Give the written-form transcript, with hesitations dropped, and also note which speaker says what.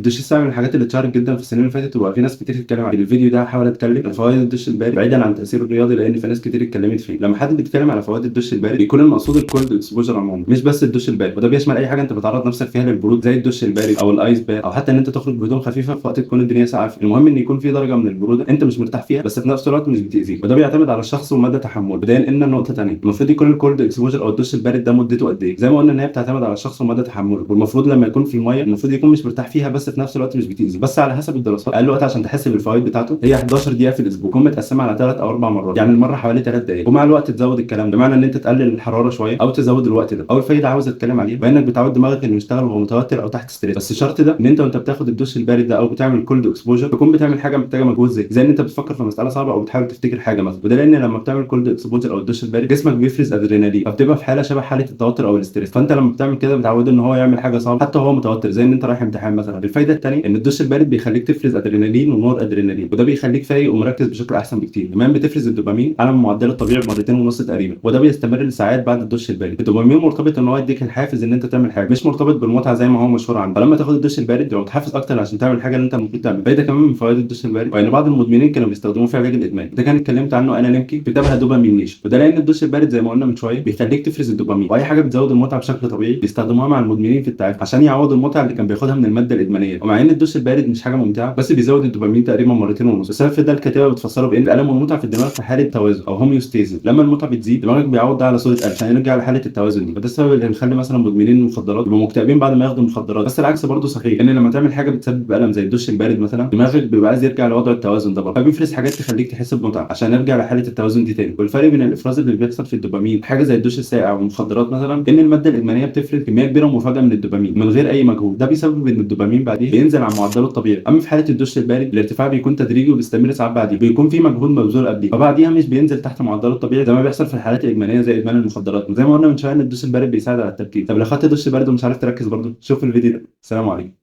Speaker 1: الدش الساقع من الحاجات اللي اتشهرت جدا في السنين اللي فاتت، وبقى في ناس كتير تتكلم عن الفيديو ده. هحاول اتكلم عن فوائد الدش البارد بعيدا عن تاثيره الرياضي، لان في ناس كتير اتكلمت فيه. لما حد بيتكلم على فوائد الدش البارد بيكون المقصود الكولد اكسبوجر عموما، مش بس الدش البارد، وده بيشمل اي حاجه انت بتعرض نفسك فيها للبرود زي الدش البارد او الايس باد، او حتى ان انت تخرج بهدوم خفيفه في وقت تكون الدنيا ساقعه فيه. المهم ان يكون في درجه من البروده انت مش مرتاح فيها، بس في نفس الوقت مش بتاذيك، وده بيعتمد على الشخص ومدى تحمله. بدايه ان نقطه ثانيه، المفروض يكون الكولد اكسبوجر او الدش البارد ده مدته قد ايه؟ زي ما قلنا ان هي بتعتمد على الشخص ومدى تحمله، والمفروض لما يكون في الميه المفروض يكون مش مرتاح فيها، بس في نفس الوقت مش بتاذي. بس على حسب الدراسات اقل وقت عشان تحس بالفوائد بتاعته هي 11 دقيقه في الاسبوع، تكون متقسمه على 3 او 4 مرات، يعني المره حوالي 3 دقائق، ومع الوقت تزود الكلام ده، بمعنى ان انت تقلل الحراره شويه او تزود الوقت ده. اول فايده عاوز اتكلم عليه بانك بتعود دماغك انه يشتغل وهو متوتر او تحت ستريس، بس الشرط ده ان انت وانت بتاخد الدش البارد ده او بتعمل كولد اكسبوجر تكون بتعمل حاجه محتاجه مجهود، زي ان انت بتفكر في مساله صعبه او بتحاول تفتكر حاجه مثلا. وده لان لما بتعمل كولد اكسبوجر او الدش البارد جسمك بيفرز ادرينالين، فبتبقى في حاله شبه حاله التوتر او الاستريس، فانت لما بتعمل كده بتعود ان هو يعمل حاجه صعبه حتى وهو متوتر، زي ان انت رايح امتحان مثلا. الفايده الثانيه ان الدش البارد بيخليك تفرز ادرينالين ونور ادرينالين، وده بيخليك فايق ومركز بشكل احسن بكتير. كمان بتفرز الدوبامين على المعدل الطبيعي مرتين ونص تقريبا، وده بيستمر لساعات بعد الدش البارد. الدوبامين مرتبط ان هو يديك الحافز ان انت تعمل حاجه، مش مرتبط بالمتعه زي ما هو مشهور عنه، فلما تاخد الدش البارد تبقى متحفز اكتر عشان تعمل الحاجه اللي انت المفروض تعملها. فايده كمان من فوائد الدش البارد وان بعض المدمنين كانوا بيستخدموه في علاج الادمان، ده كان اتكلمت عنه انا نمكي في كتابها دوبامين نيشن. وده لان الدش البارد زي ما قلنا من شويه بيخليك تفرز الدوبامين، واي حاجه بتزود المتعه بشكل طبيعي بيستخدموها مع المدمنين في التعافي عشان يعوضوا المتعه اللي كان بياخدها من الماده الادمانيه. ومع ان الدش البارد مش حاجه ممتعه، بس بيزود الدوبامين تقريبا مرتين ونص. السبب في ده الكاتبه بتفسره بان الالم والمتعه في الدماغ في حاله توازن او هوميوستاسيس، لما المتعه بتزيد دماغك بيعوض ده على صوره قلب عشان يرجع لحاله التوازن دي. وده السبب اللي بيخلي مثلا مدمنين المخدرات يبقوا مكتئبين بعد ما ياخدوا المخدرات. بس العكس برضه صحيح، ان لما تعمل حاجه بتسبب الم زي الدش البارد مثلا دماغك بيبقى عايز يرجع لوضع التوازن ده برضه، فبيفرز حاجات تخليك تحس بمتعه عشان يرجع لحاله التوازن دي تاني. والفرق بين الافراز اللي بيحصل في الدوبامين حاجه زي الدش الساقع والمخدرات مثلا ان الماده الادمانيه بتفرز كميه كبيره ومفاجاه من الدوبامين من غير اي مجهود، ده بيسبب ان الدوبامين بعديه بينزل عن معدله الطبيعي. اما في حاله الدش البارد الارتفاع بيكون تدريجي وبيستمر ساعات بعديه، بيكون في مجهود مبذول قبليه، فبعديها مش بينزل تحت معدله الطبيعي زي ما بيحصل في الحالات الادمانيه زي ادمان المخدرات. وزي ما قلنا من شويه ان الدش البارد بيساعد على التركيز. طب لو خدت دش بارد ومش عارف تركز برضه شوف الفيديو ده. السلام عليكم.